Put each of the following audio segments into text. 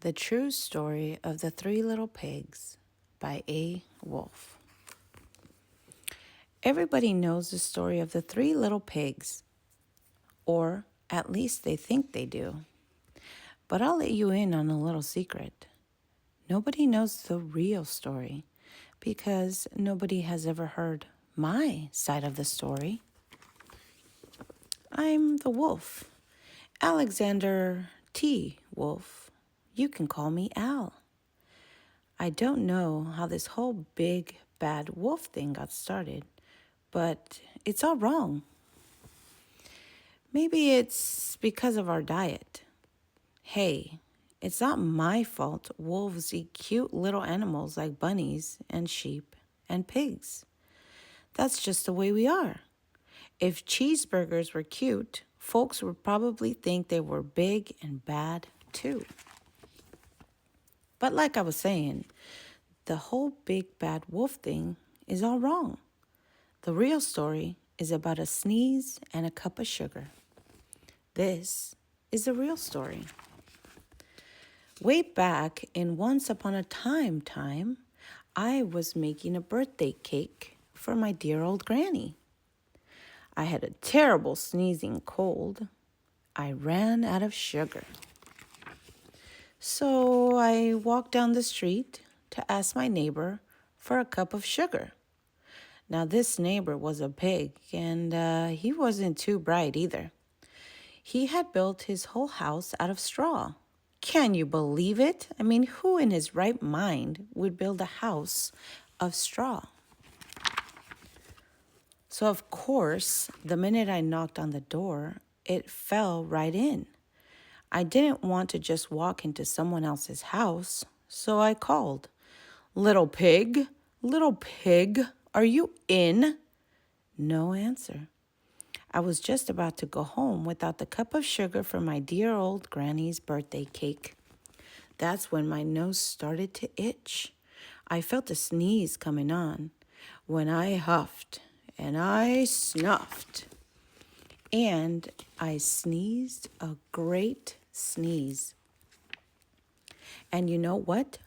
The True Story of the Three Little Pigs by A. Wolf. Everybody knows the story of the three little pigs, or at least they think they do. But I'll let you in on a little secret. Nobody knows the real story because nobody has ever heard my side of the story. I'm the wolf, Alexander T. Wolf. You can call me Al. I don't know how this whole big, bad wolf thing got started, but it's all wrong. Maybe it's because of our diet. Hey, it's not my fault wolves eat cute little animals like bunnies and sheep and pigs. That's just the way we are. If cheeseburgers were cute, folks would probably think they were big and bad too. But like I was saying, the whole big bad wolf thing is all wrong. The real story is about a sneeze and a cup of sugar. This is the real story. Way back in Once Upon a Time, I was making a birthday cake for my dear old granny. I had a terrible sneezing cold. I ran out of sugar. So I walked down the street to ask my neighbor for a cup of sugar. Now, this neighbor was a pig, and he wasn't too bright either. He had built his whole house out of straw. Can you believe it? I mean, who in his right mind would build a house of straw? So, of course, the minute I knocked on the door, it fell right in. I didn't want to just walk into someone else's house, so I called, little pig, are you in?" No answer. I was just about to go home without the cup of sugar for my dear old granny's birthday cake. That's when my nose started to itch. I felt a sneeze coming on when I huffed and I snuffed. And I sneezed a great sneeze. And you know what?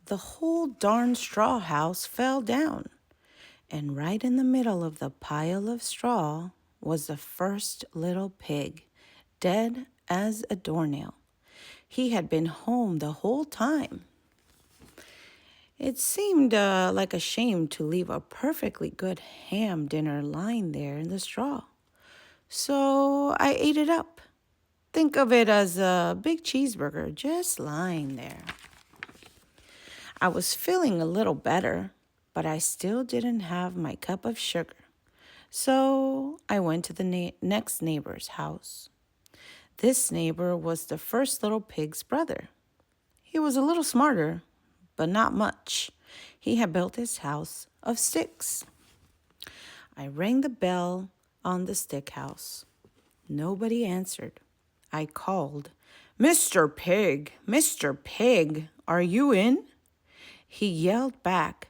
The whole darn straw house fell down. And right in the middle of the pile of straw was the first little pig, dead as a doornail. He had been home the whole time. It seemed like a shame to leave a perfectly good ham dinner lying there in the straw. So I ate it up. Think of it as a big cheeseburger just lying there. I was feeling a little better, but I still didn't have my cup of sugar. So I went to the next neighbor's house. This neighbor was the first little pig's brother. He was a little smarter, but not much. He had built his house of sticks. I rang the bell on the stick house. Nobody answered. I called, Mr. Pig, are you in?" He yelled back,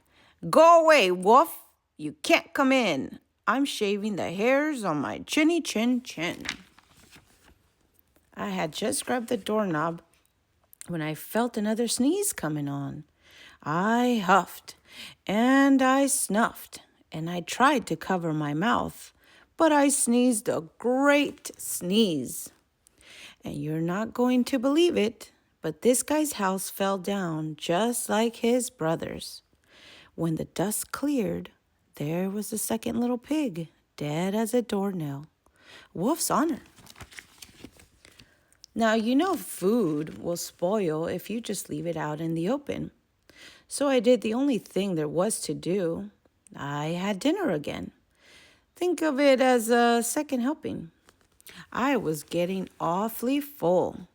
"Go away, wolf! You can't come in. I'm shaving the hairs on my chinny chin chin." I had just grabbed the doorknob when I felt another sneeze coming on. I huffed and I snuffed and I tried to cover my mouth, but I sneezed a great sneeze. And you're not going to believe it, but this guy's house fell down just like his brother's. When the dust cleared, there was the second little pig, dead as a doornail. Wolf's honor. Now, you know food will spoil if you just leave it out in the open. So I did the only thing there was to do. I had dinner again. Think of it as a second helping. I was getting awfully full,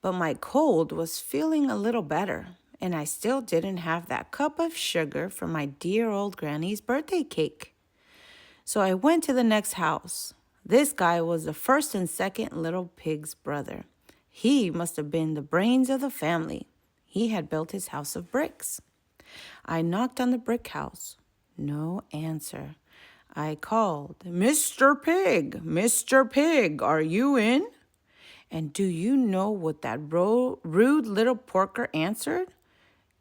but my cold was feeling a little better, and I still didn't have that cup of sugar for my dear old granny's birthday cake. So I went to the next house. This guy was the first and second little pig's brother. He must have been the brains of the family. He had built his house of bricks. I knocked on the brick house. No answer. I called, Mr. Pig, are you in?" And do you know what that rude little porker answered?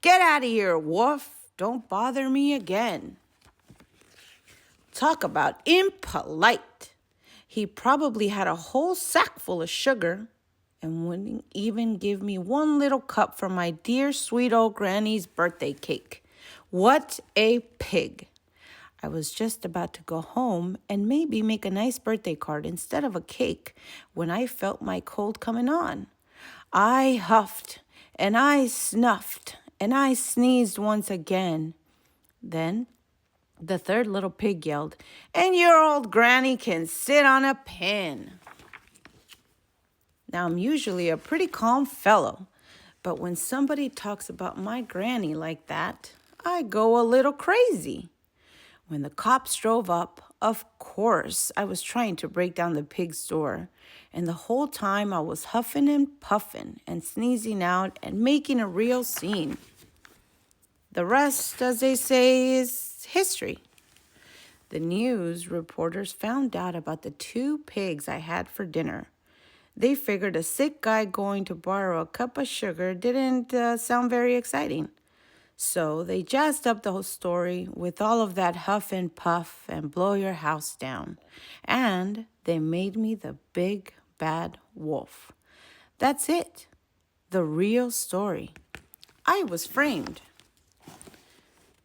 Get out of here, wolf. Don't bother me again. Talk about impolite. He probably had a whole sack full of sugar and wouldn't even give me one little cup from my dear sweet old granny's birthday cake. What a pig. I was just about to go home and maybe make a nice birthday card instead of a cake when I felt my cold coming on. I huffed and I snuffed and I sneezed once again. Then the third little pig yelled, "And your old granny can sit on a pin." Now, I'm usually a pretty calm fellow, but when somebody talks about my granny like that, I go a little crazy. When the cops drove up, of course, I was trying to break down the pig's door, and the whole time I was huffing and puffing and sneezing out and making a real scene. The rest, as they say, is history. The news reporters found out about the 2 pigs I had for dinner. They figured a sick guy going to borrow a cup of sugar didn't sound very exciting. So they jazzed up the whole story with all of that huff and puff and blow your house down. And they made me the big bad wolf. That's it. The real story. I was framed.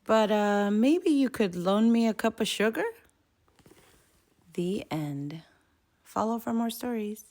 But maybe you could loan me a cup of sugar? The end. Follow for more stories.